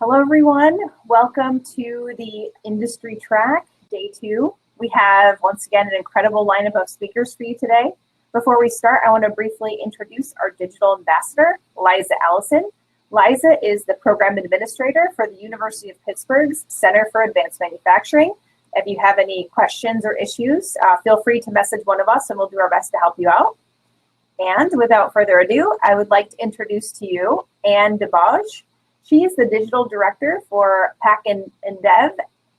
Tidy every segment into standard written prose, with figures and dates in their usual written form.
Hello, everyone. Welcome to the industry track, day 2. We have, once again, an incredible lineup of speakers for you today. Before we start, I want to briefly introduce our digital ambassador, Liza Allison. Liza is the program administrator for the University of Pittsburgh's Center for Advanced Manufacturing. If you have any questions or issues, feel free to message one of us and we'll do our best to help you out. And without further ado, I would like to introduce to you Anne Debauge. She is the digital director for Pack&Dev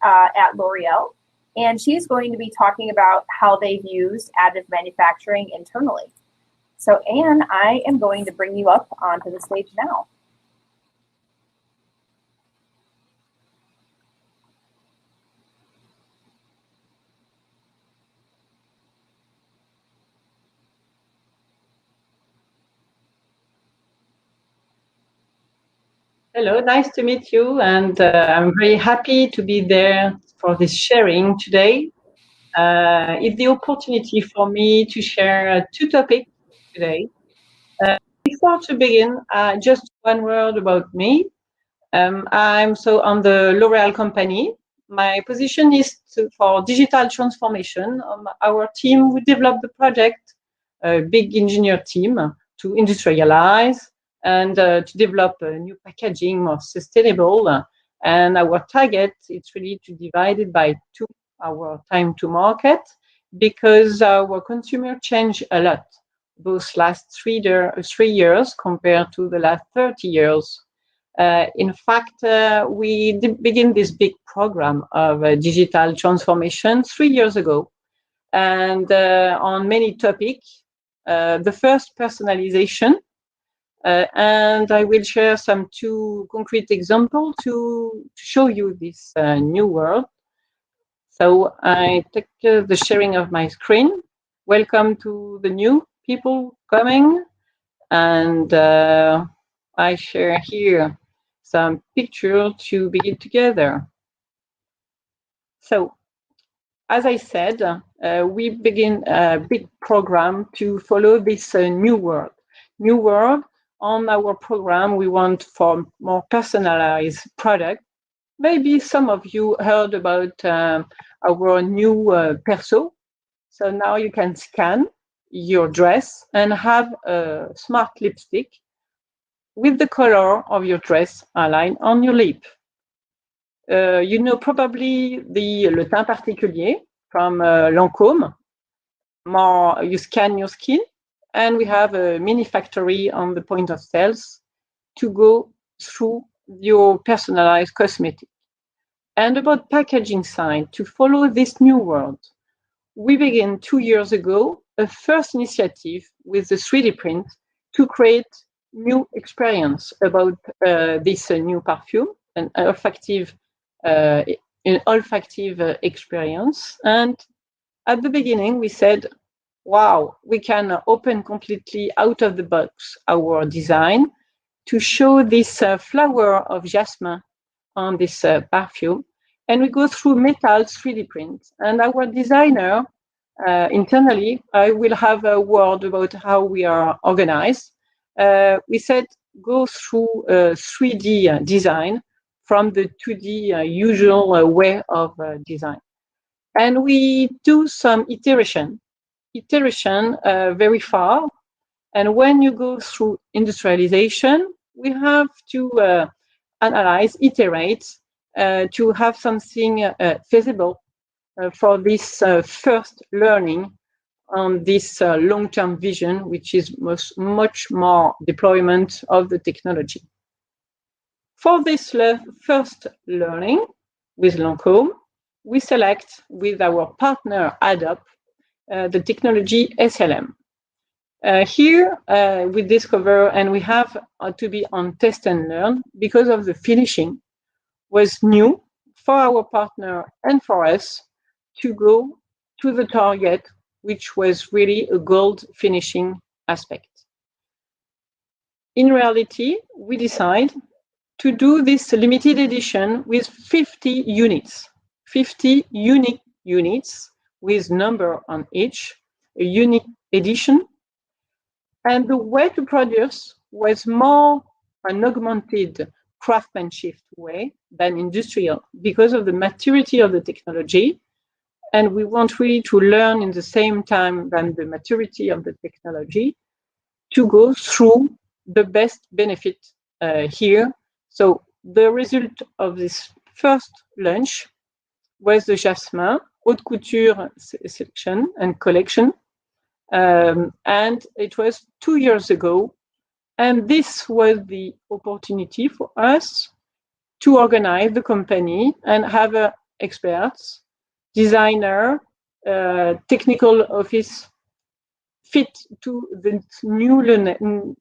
at L'Oreal, and she's going to be talking about how they've used additive manufacturing internally. So Anne, I am going to bring you up onto the stage now. Hello, nice to meet you, and I'm very happy to be there for this sharing today. It's the opportunity for me to share 2 topics today. Before to begin, just one word about me. I'm on the L'Oreal company. My position is for digital transformation. Our team, we developed the project, a big engineer team, to industrialize and to develop a new packaging more sustainable. And our target is really to divide it by 2, our time to market, because our consumer change a lot, those last 3 years compared to the last 30 years. In fact, we begin this big program of digital transformation 3 years ago, and on many topics. The first, personalization, and I will share some 2 concrete examples to show you this new world. So I take the sharing of my screen. Welcome to the new people coming, and I share here some pictures to begin together. So, as I said, we begin a big program to follow this new world. New world. On our program, we want for more personalized product. Maybe some of you heard about our new Perso. So now you can scan your dress and have a smart lipstick with the color of your dress aligned on your lip. You know probably the Le Teint Particulier from Lancôme. More, you scan your skin, and we have a mini factory on the point of sales to go through your personalized cosmetic. And about packaging side, to follow this new world, we began 2 years ago a first initiative with the 3D print to create new experience about this new perfume, an olfactive experience. And at the beginning, we said, wow, we can open completely out of the box our design to show this flower of jasmine on this perfume. And we go through metal 3D print. And our designer, internally, I will have a word about how we are organized. We said, go through 3D design from the 2D usual way of design. And we do some iteration very far. And when you go through industrialization, we have to analyze, iterate, to have something feasible for this first learning on this long-term vision, which is much more deployment of the technology. For this first learning with Lancôme, we select with our partner Adobe the technology SLM. Here we discover, and we have to be on test and learn, because of the finishing was new for our partner and for us to go to the target, which was really a gold finishing aspect. In reality, we decide to do this limited edition with 50 units, 50 unique units with number on each, a unique edition. And the way to produce was more an augmented craftsmanship way than industrial because of the maturity of the technology. And we want really to learn in the same time than the maturity of the technology to go through the best benefit here. So the result of this first launch was the Jasmin haute couture selection and collection. And it was 2 years ago. And this was the opportunity for us to organize the company and have experts, designer, technical office fit to the new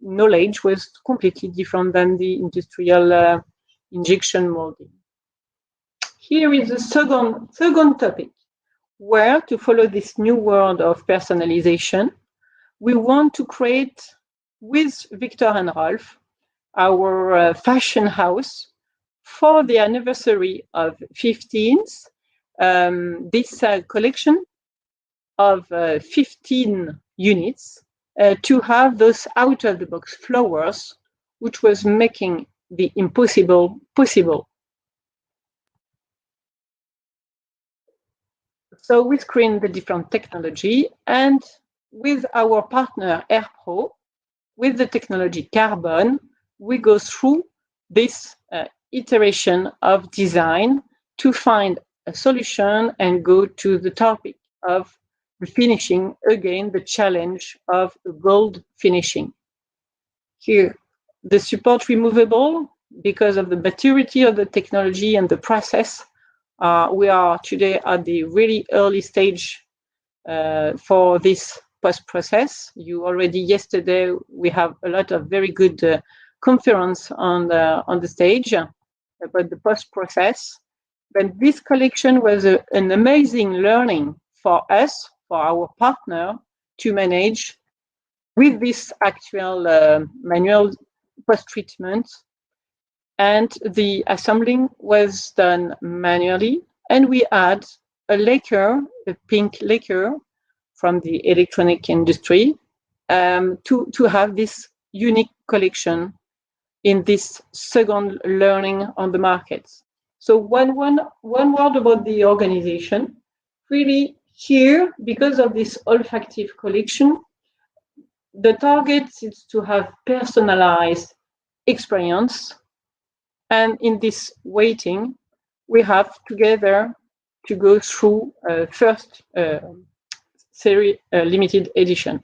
knowledge was completely different than the industrial injection molding. Here is the second topic, where to follow this new world of personalization, we want to create with Victor and Rolf, our fashion house, for the anniversary of 15th, this collection of 15 units to have those out-of-the-box flowers, which was making the impossible possible. So we screen the different technology, and with our partner AirPro, with the technology Carbon, we go through this iteration of design to find a solution and go to the topic of the finishing, again, the challenge of gold finishing. Here, the support removable, because of the maturity of the technology and the process, we are today at the really early stage for this post-process. You already yesterday, we have a lot of very good conference on the stage about the post-process. But this collection was an amazing learning for us, for our partner, to manage with this actual manual post-treatment. And the assembling was done manually, and we add a lacquer, a pink lacquer from the electronic industry to have this unique collection in this second learning on the market. So one word about the organization. Really here, because of this olfactive collection, the target is to have personalized experience. And in this waiting, we have together to go through first series limited edition.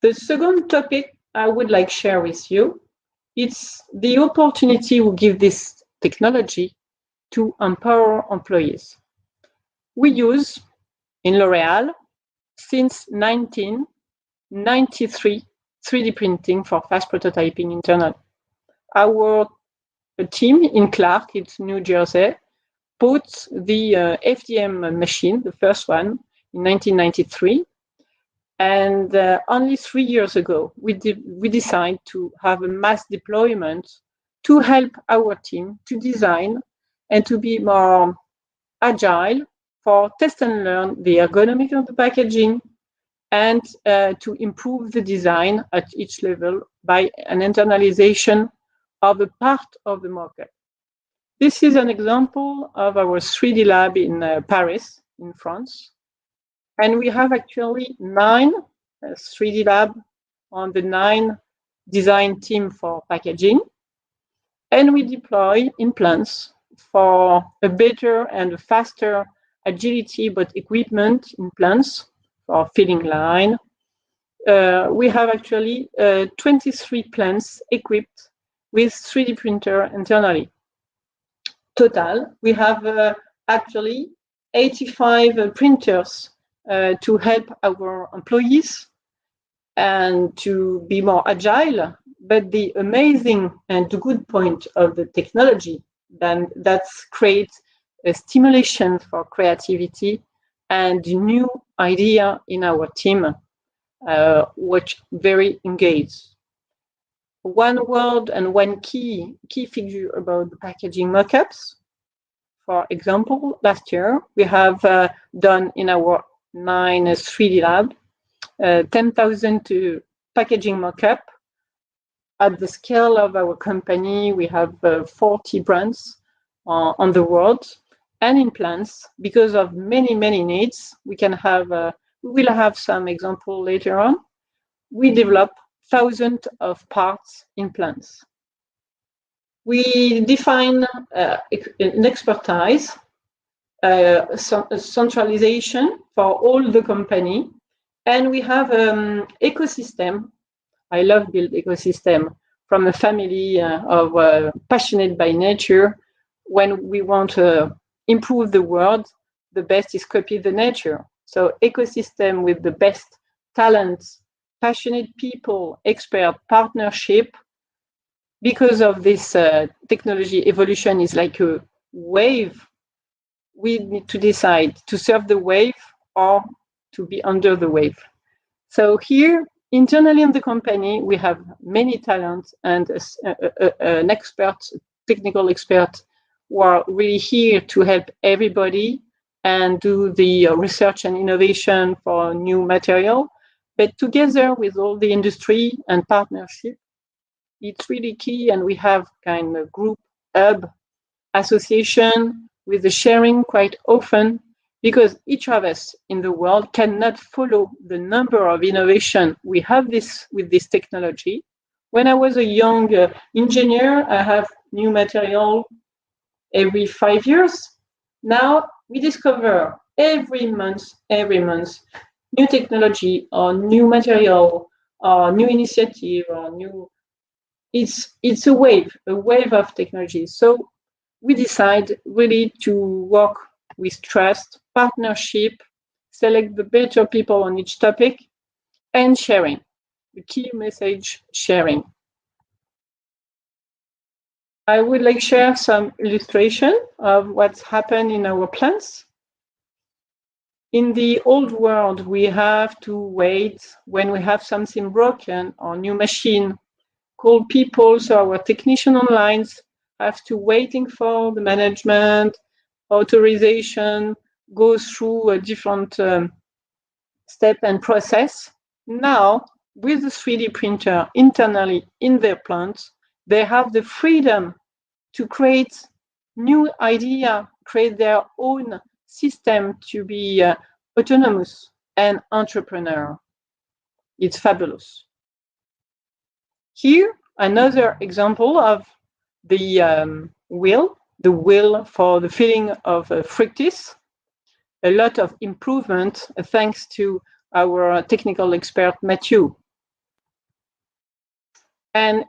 The second topic I would like to share with you, it's the opportunity we give this technology to empower employees. We use in L'Oréal since 1993 3D printing for fast prototyping internally. Our team in Clark, it's New Jersey, bought the FDM machine, the first one, in 1993. And only 3 years ago, we decided to have a mass deployment to help our team to design and to be more agile for test and learn the ergonomics of the packaging and to improve the design at each level by an internalization of a part of the market. This is an example of our 3D lab in Paris, in France. And we have actually 9 3D lab on the 9 design team for packaging. And we deploy implants for a better and a faster agility, but equipment implants for filling line. We have actually 23 plants equipped with 3D printer internally. Total, we have actually 85 printers to help our employees and to be more agile. But the amazing and the good point of the technology, then that's create a stimulation for creativity and new idea in our team, which very engaged. One word and one key figure about the packaging mockups. For example, last year we have done in our 9 3D lab 10,000 packaging mockup at the scale of our company, we have 40 brands on the world. And in plants, because of many, many needs, we will have some example later on. We develop thousands of parts in plants. We define an expertise, centralization for all the company, and we have an ecosystem. I love build ecosystem from a family of passionate by nature. When we want to improve the world, the best is copy the nature. So ecosystem with the best talents, passionate people, expert partnership. Because of this technology evolution is like a wave. We need to decide to surf the wave or to be under the wave. So here, internally in the company, we have many talents and an expert, technical expert, who are really here to help everybody and do the research and innovation for new material. But together with all the industry and partnership, it's really key, and we have kind of group hub association with the sharing quite often, because each of us in the world cannot follow the number of innovation we have this with this technology. When I was a young engineer, I have new material every 5 years. Now we discover every month, new technology or new material or new initiative or new. It's a wave of technology. So we decide really to work with trust, partnership, select the better people on each topic, and sharing. The key message, sharing. I would like to share some illustration of what's happened in our plants. In the old world, we have to wait when we have something broken or new machine, call people, so our technician online have to waiting for the management, authorization, go through a different step and process. Now, with the 3D printer internally in their plants, they have the freedom to create new idea, create their own system to be autonomous and entrepreneur. It's fabulous. Here, another example of the wheel for the filling of fructis. A lot of improvement thanks to our technical expert, Matthew. And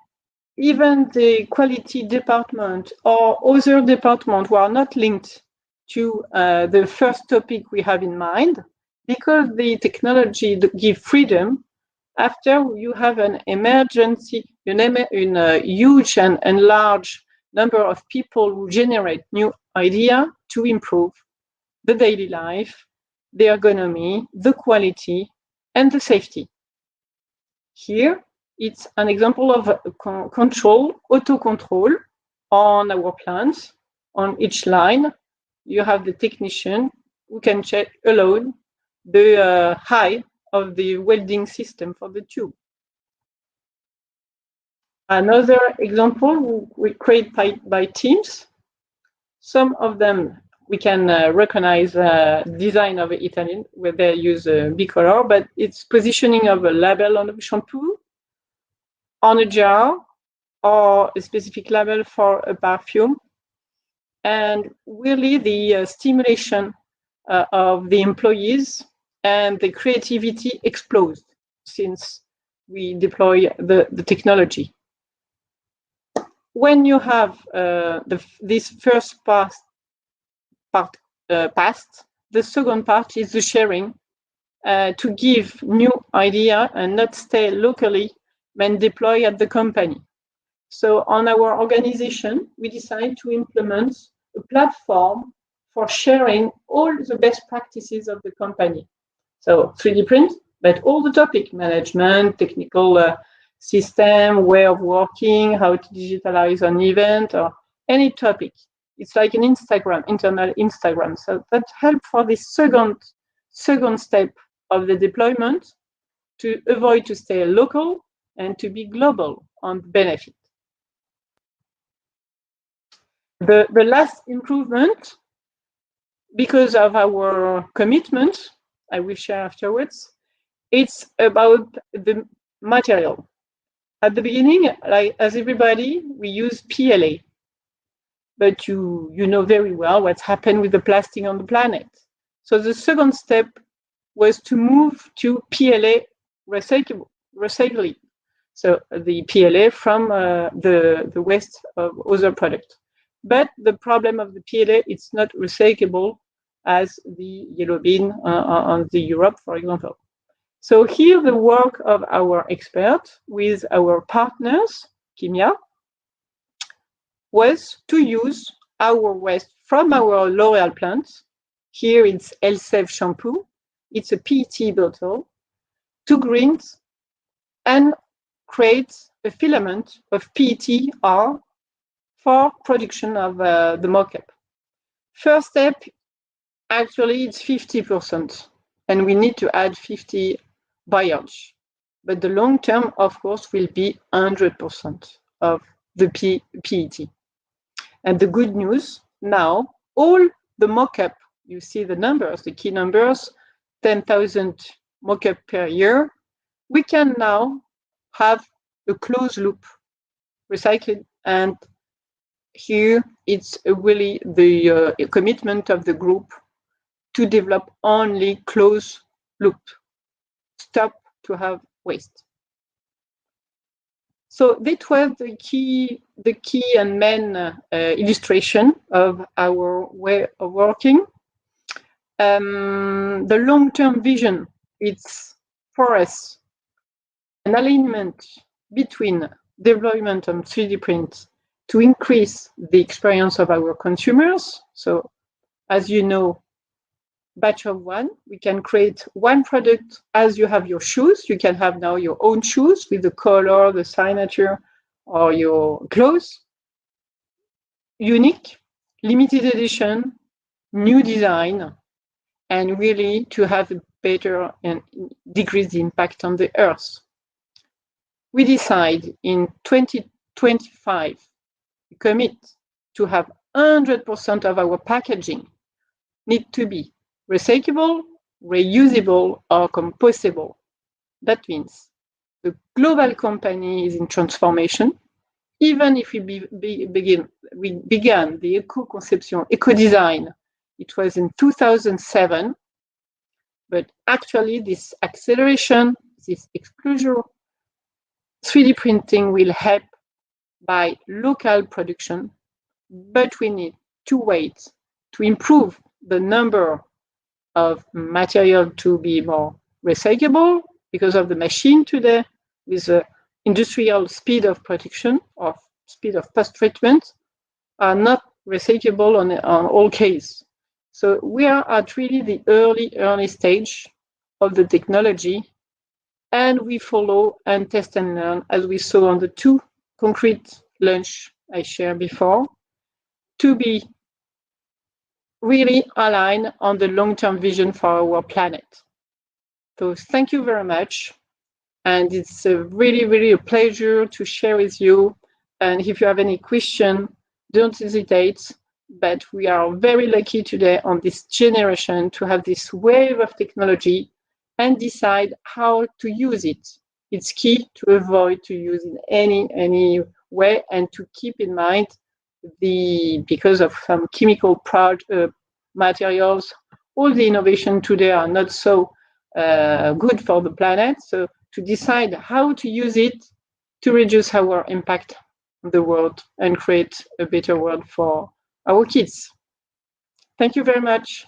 even the quality department or other department who are not linked to the first topic we have in mind, because the technology gives freedom. After you have an emergency, in a huge and large number of people who generate new idea to improve the daily life, the ergonomy, the quality, and the safety. Here, it's an example of auto control on our plants. On each line, you have the technician who can check alone the height of the welding system for the tube. Another example we create by teams. Some of them we can recognize design of Italian, where they use bicolor, but it's positioning of a label on the shampoo, on a jar, or a specific label for a perfume. And really the stimulation of the employees and the creativity explodes since we deploy the technology. When you have this first part passed, the second part is the sharing to give new idea and not stay locally when deploy at the company. So on our organization, we decided to implement a platform for sharing all the best practices of the company. So 3D print, but all the topic, management, technical system, way of working, how to digitalize an event, or any topic. It's like an Instagram, internal Instagram. So that helps for this second step of the deployment to avoid to stay local and to be global on the benefit. The last improvement, because of our commitment, I will share afterwards, it's about the material. At the beginning, like as everybody, we use PLA, but you know very well what's happened with the plastic on the planet. So the second step was to move to PLA recycling. So the PLA from the waste of other products. But the problem of the PLA, it's not recyclable as the yellow bin on the Europe, for example. So here the work of our experts with our partners, Kimia, was to use our waste from our L'Oréal plants. Here it's Elseve shampoo. It's a PET bottle, 2 grains, and create a filament of PET-R for production of the mock-up. First step, actually it's 50%, and we need to add 50 bioage. But the long term, of course, will be 100% of the PET. And the good news, now, all the mock-up, you see the numbers, the key numbers, 10,000 mock-up per year, we can now have a closed loop recycling. And here it's really the commitment of the group to develop only closed loop, stop to have waste. So that was the key and main illustration of our way of working. The long-term vision, it's for us an alignment between development and 3D print to increase the experience of our consumers. So as you know, batch of one, we can create one product as you have your shoes. You can have now your own shoes with the color, the signature, or your clothes. Unique, limited edition, new design, and really to have a better and decrease the impact on the earth. We decide in 2025, we commit to have 100% of our packaging need to be recyclable, reusable, or compostable. That means the global company is in transformation. Even if we began the eco-conception, eco-design, it was in 2007, but actually this acceleration, this exclusion, 3D printing will help by local production, but we need two ways to improve the number of material to be more recyclable because of the machine today with the industrial speed of production or speed of post-treatment are not recyclable on all cases. So we are at really the early stage of the technology, and we follow and test and learn, as we saw on the 2 concrete lunch I shared before, to be really aligned on the long-term vision for our planet. So thank you very much. And it's really a pleasure to share with you. And if you have any question, don't hesitate. But we are very lucky today on this generation to have this wave of technology and decide how to use it. It's key to avoid to use in any way and to keep in mind because of some chemical materials, all the innovation today are not so good for the planet. So to decide how to use it to reduce our impact on the world and create a better world for our kids. Thank you very much.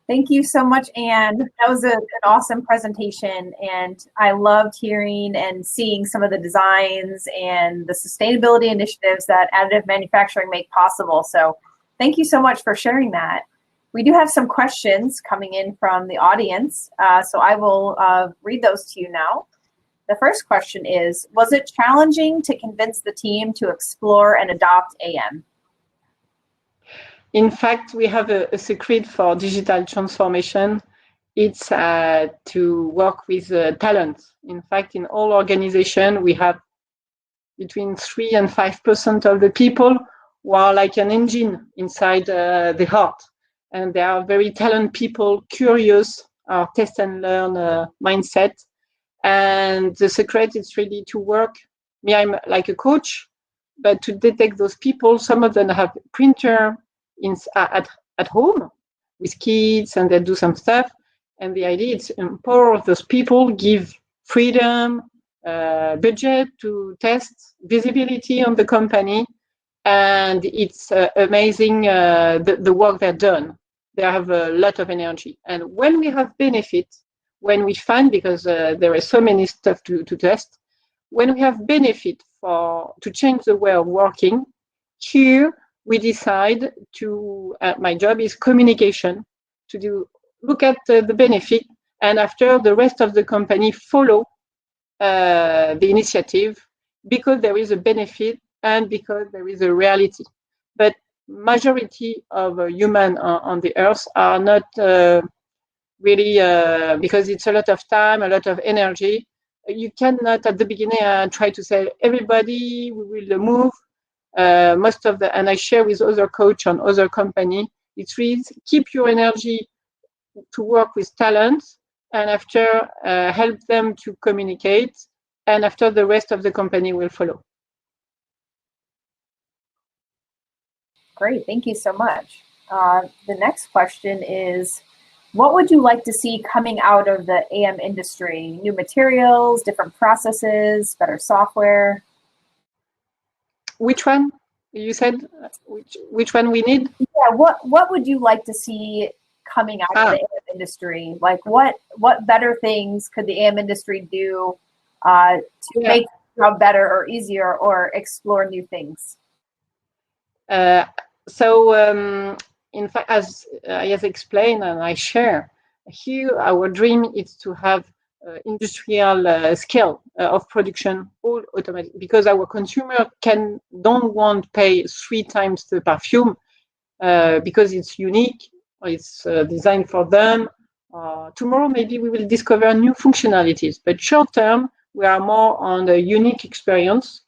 Thank you so much, Anne. That was an awesome presentation, and I loved hearing and seeing some of the designs and the sustainability initiatives that additive manufacturing make possible. So thank you so much for sharing that. We do have some questions coming in from the audience, so I will read those to you now. The first question is, was it challenging to convince the team to explore and adopt AM? In fact, we have a secret for digital transformation. it's to work with talent. In fact, in all organizations, we have between 3 and 5% of the people who are like an engine inside the heart. And they are very talented people, curious, test and learn mindset. And the secret is really to work. Me, I'm like a coach, but to detect those people, some of them have printer at home with kids and they do some stuff. And the idea is to empower those people, give freedom, budget to test, visibility on the company. And it's amazing the work they've done. They have a lot of energy. And when we have benefit, when we find, because there is so many stuff to test, when we have benefit to change the way of working, here we decide to, my job is communication, to look at the benefit, and after the rest of the company follow the initiative because there is a benefit and because there is a reality. But majority of humans on the earth are not really, because it's a lot of time, a lot of energy. You cannot at the beginning try to say everybody we will move. Most of the, and I share with other coach on other company, it's really keep your energy to work with talents, and after help them to communicate, and after the rest of the company will follow. Great, thank you so much. The next question is, what would you like to see coming out of the AM industry? New materials, different processes, better software? Which one? You said which one we need? Yeah, what would you like to see coming out of the AM industry? Like what better things could the AM industry do to make the job better or easier or explore new things? In fact, as I have explained and I share, here our dream is to have industrial scale of production, all automatic, because our consumer don't want to pay 3 times the perfume because it's unique, it's designed for them. Tomorrow maybe we will discover new functionalities, but short term we are more on the unique experience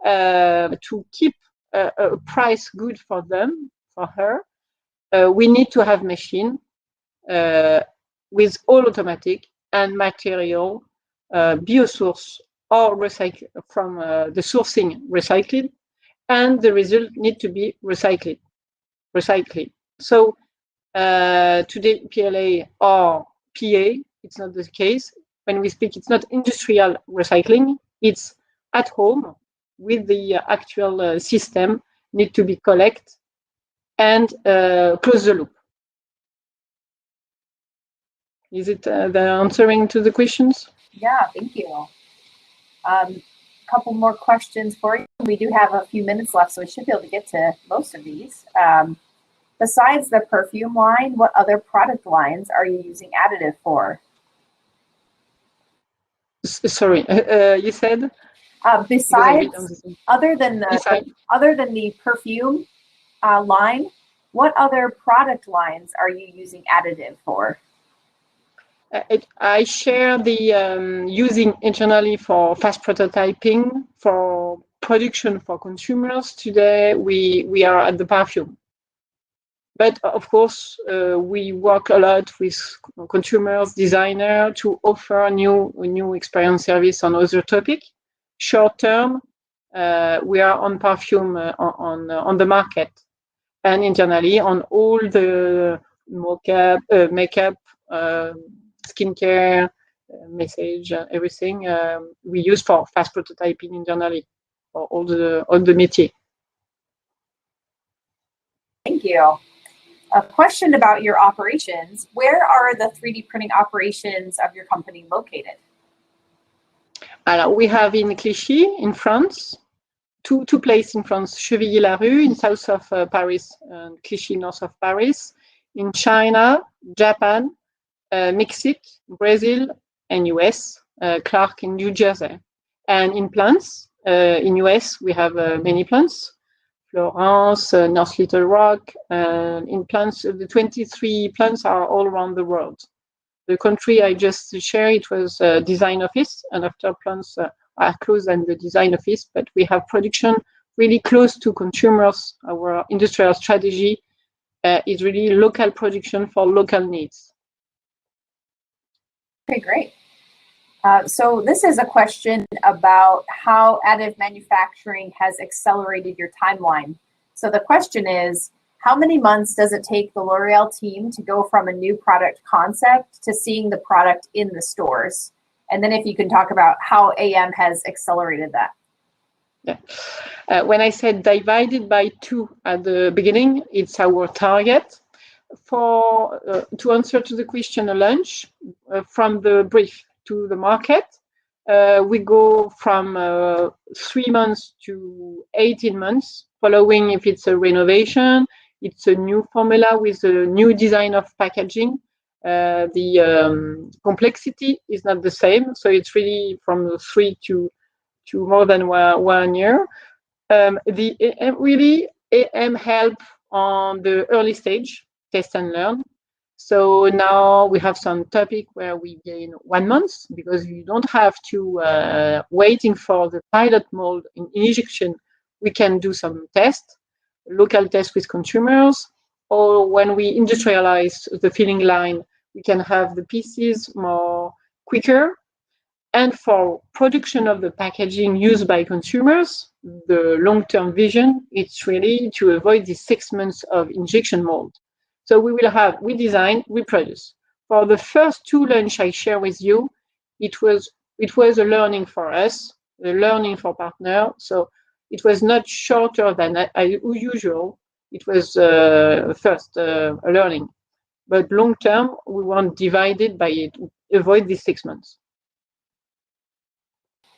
to keep a price good for them, for her. We need to have machine with all automatic and material biosource or recycle from the sourcing recycled, and the result need to be recycled. So today PLA or PA, it's not the case. When we speak, it's not industrial recycling, it's at home with the actual system need to be collect and close the loop. Is it the answering to the questions? Yeah, thank you. Couple more questions for you. We do have a few minutes left, so we should be able to get to most of these. Besides the perfume line, what other product lines are you using additive for? Sorry, you said? Besides, other than the perfume line, what other product lines are you using additive for? I share the using internally for fast prototyping, for production for consumers. Today we are at the perfume. But of course, we work a lot with consumers, designers to offer new experience service on other topic. Short term, we are on perfume on the market, and internally on all the makeup, skincare, message, everything we use for fast prototyping internally for all the métiers. Thank you. A question about your operations. Where are the 3D printing operations of your company located? We have in Clichy, in France, two places in France, Chevilly-la-Rue in south of Paris and Clichy north of Paris, in China, Japan, Mexico, Brazil, and US, Clark in New Jersey. And in plants, in US, we have many plants, Florence, North Little Rock. In plants, the 23 plants are all around the world. the country I just shared, it was a design office, and after plants are closed and the design office, but we have production really close to consumers. Our industrial strategy is really local production for local needs. Okay, great. So this is a question about how additive manufacturing has accelerated your timeline. So the question is, how many months does it take the L'Oreal team to go from a new product concept to seeing the product in the stores? And then if you can talk about how AM has accelerated that. Yeah. When I said divided by 2 at the beginning, it's our target. To answer to the question, a launch from the brief to the market, we go from 3 months to 18 months, following if it's a renovation, it's a new formula with a new design of packaging. The complexity is not the same, so it's really from 3 to more than 1 year. The really AM help on the early stage, test and learn. So now we have some topic where we gain 1 month because you don't have to waiting for the pilot mold in injection. We can do some tests, local tests with consumers, or when we industrialize the filling line, we can have the pieces more quicker. And for production of the packaging used by consumers, the long-term vision, it's really to avoid the 6 months of injection mold. So we design, we produce. For the first 2 launch I share with you, it was a learning for us, a learning for partner. So it was not shorter than usual. It was first a learning. But long-term, we want divided by it, avoid the 6 months.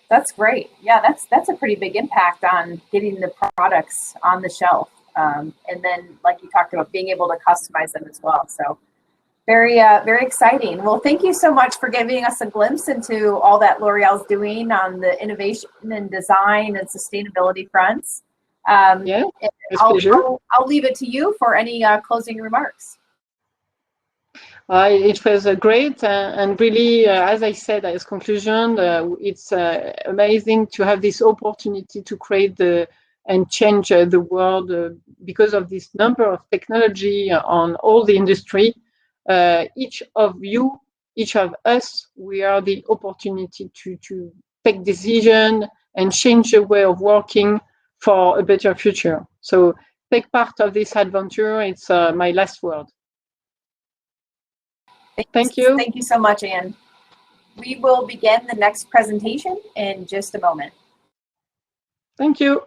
That's great. Yeah, that's a pretty big impact on getting the products on the shelf. And then, like you talked about, being able to customize them as well. So very, very exciting. Well, thank you so much for giving us a glimpse into all that L'Oreal's doing on the innovation and design and sustainability fronts. Yeah, I'll leave it to you for any closing remarks. It was great, and really, as I said, as conclusion, it's amazing to have this opportunity to create and change the world because of this number of technology on all the industry. Each of you, each of us, we are the opportunity to take decision and change the way of working for a better future. So take part of this adventure. It's my last word. Thank you. Thank you so much, Anne. We will begin the next presentation in just a moment. Thank you.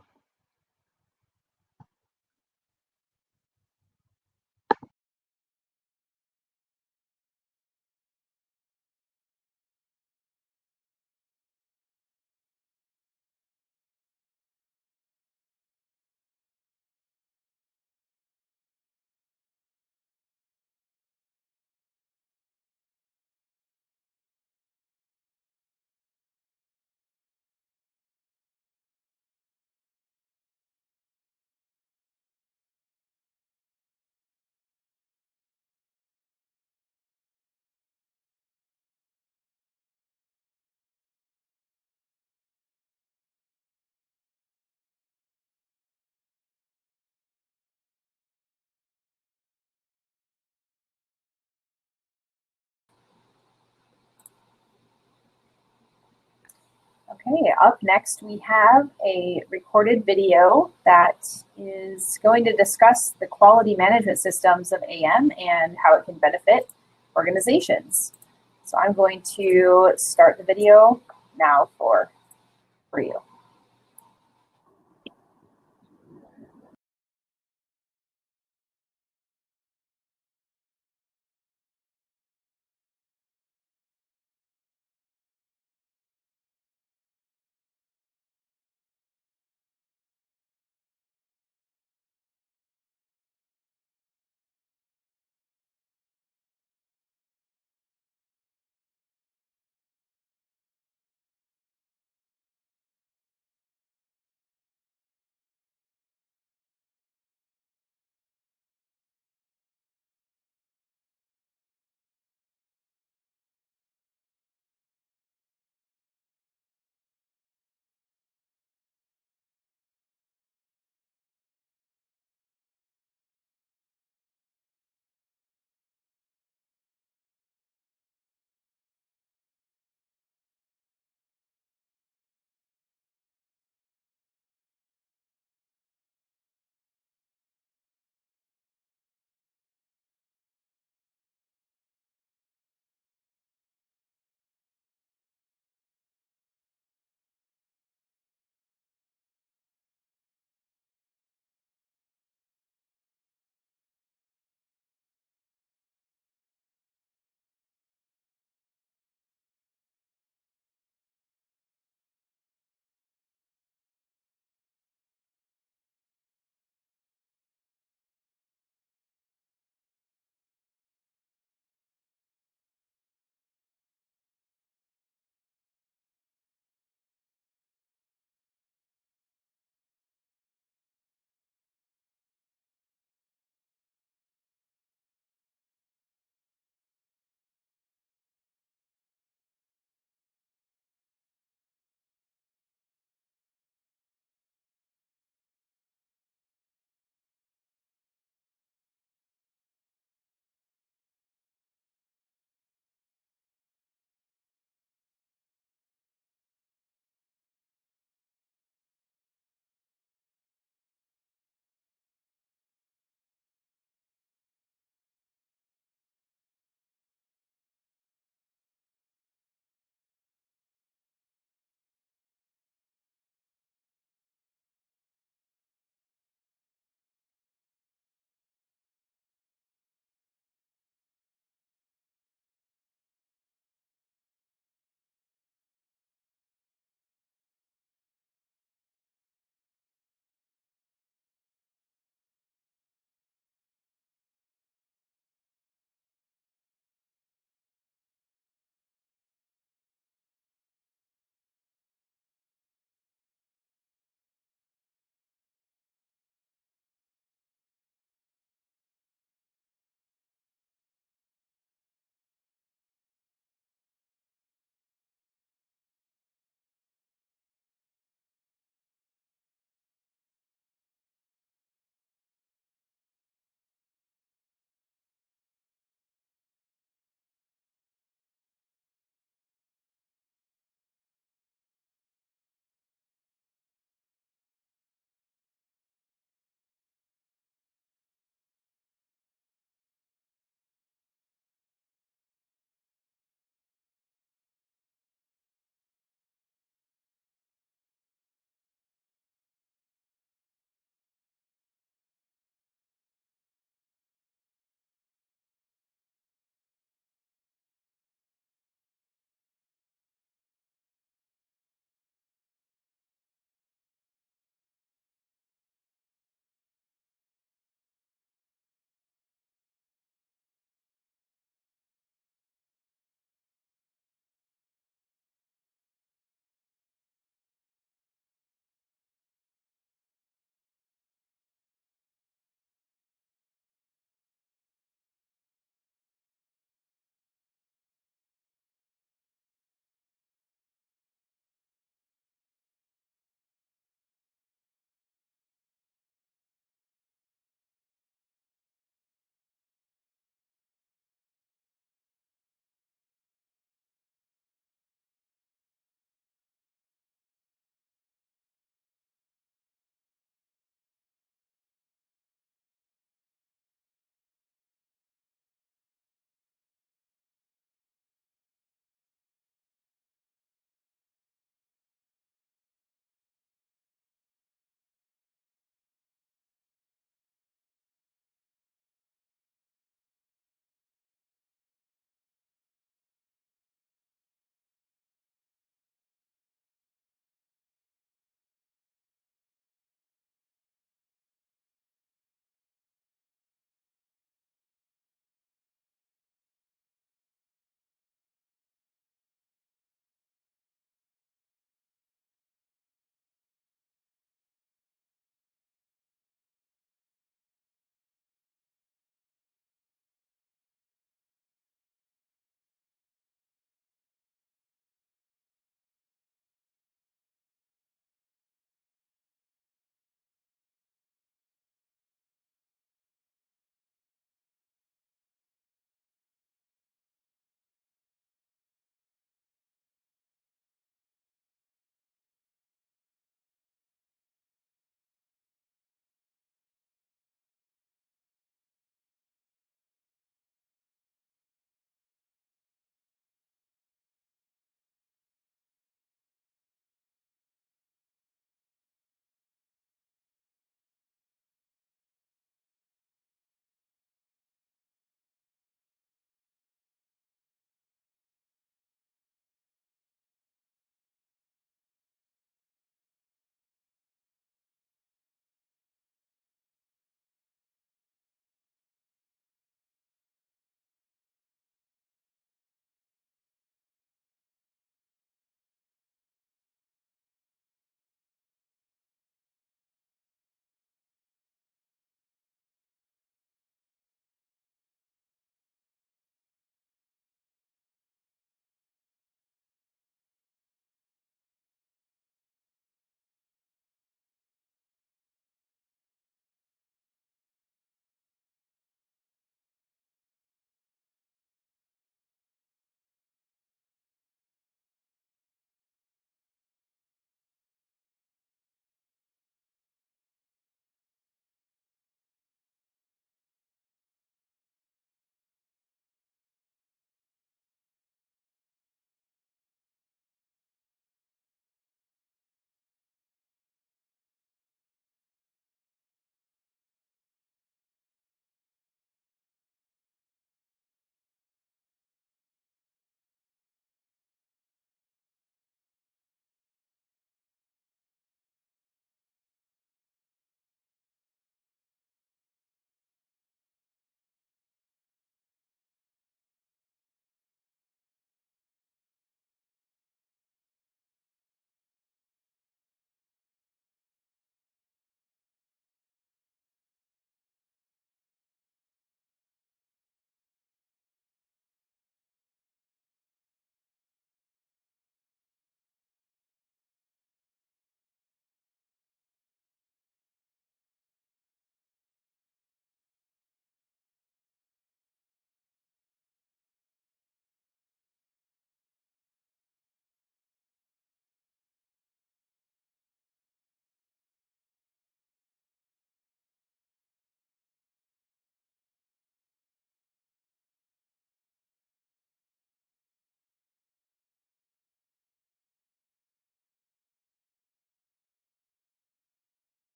Okay, up next we have a recorded video that is going to discuss the quality management systems of AM and how it can benefit organizations. So I'm going to start the video now for you.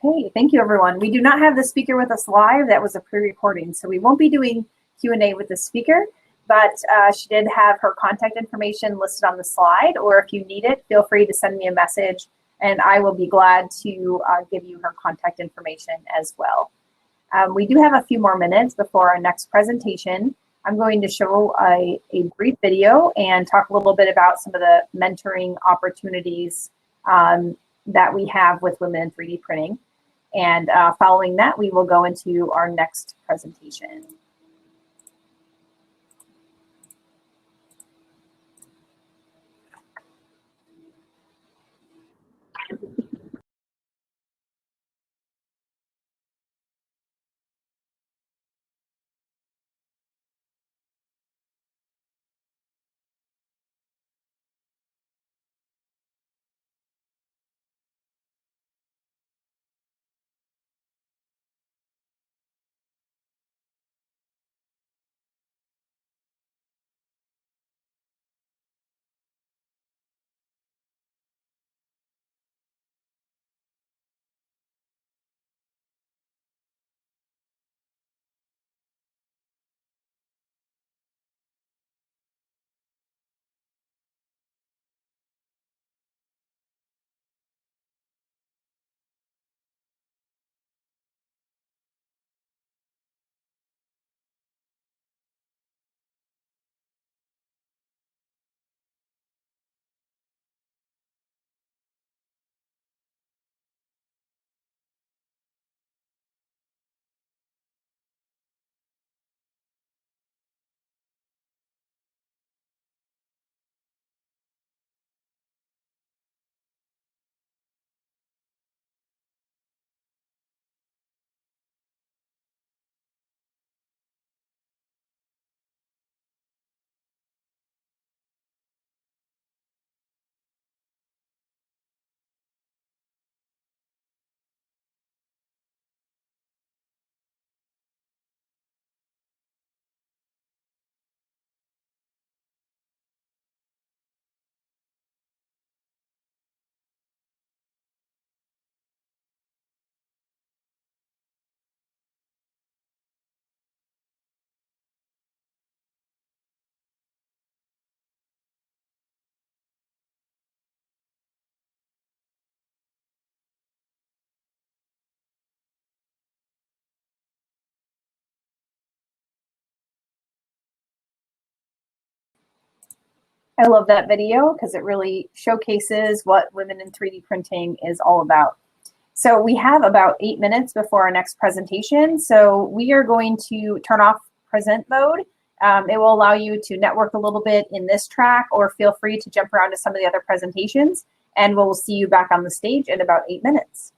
Okay, thank you everyone. We do not have the speaker with us live. That was a pre-recording, so we won't be doing Q&A with the speaker, but she did have her contact information listed on the slide, or if you need it, feel free to send me a message and I will be glad to give you her contact information as well. We do have a few more minutes before our next presentation. I'm going to show a brief video and talk a little bit about some of the mentoring opportunities that we have with women in 3D printing. And following that, we will go into our next presentation. I love that video because it really showcases what women in 3D printing is all about. So we have about 8 minutes before our next presentation. So we are going to turn off present mode. It will allow you to network a little bit in this track, or feel free to jump around to some of the other presentations, and we'll see you back on the stage in about 8 minutes.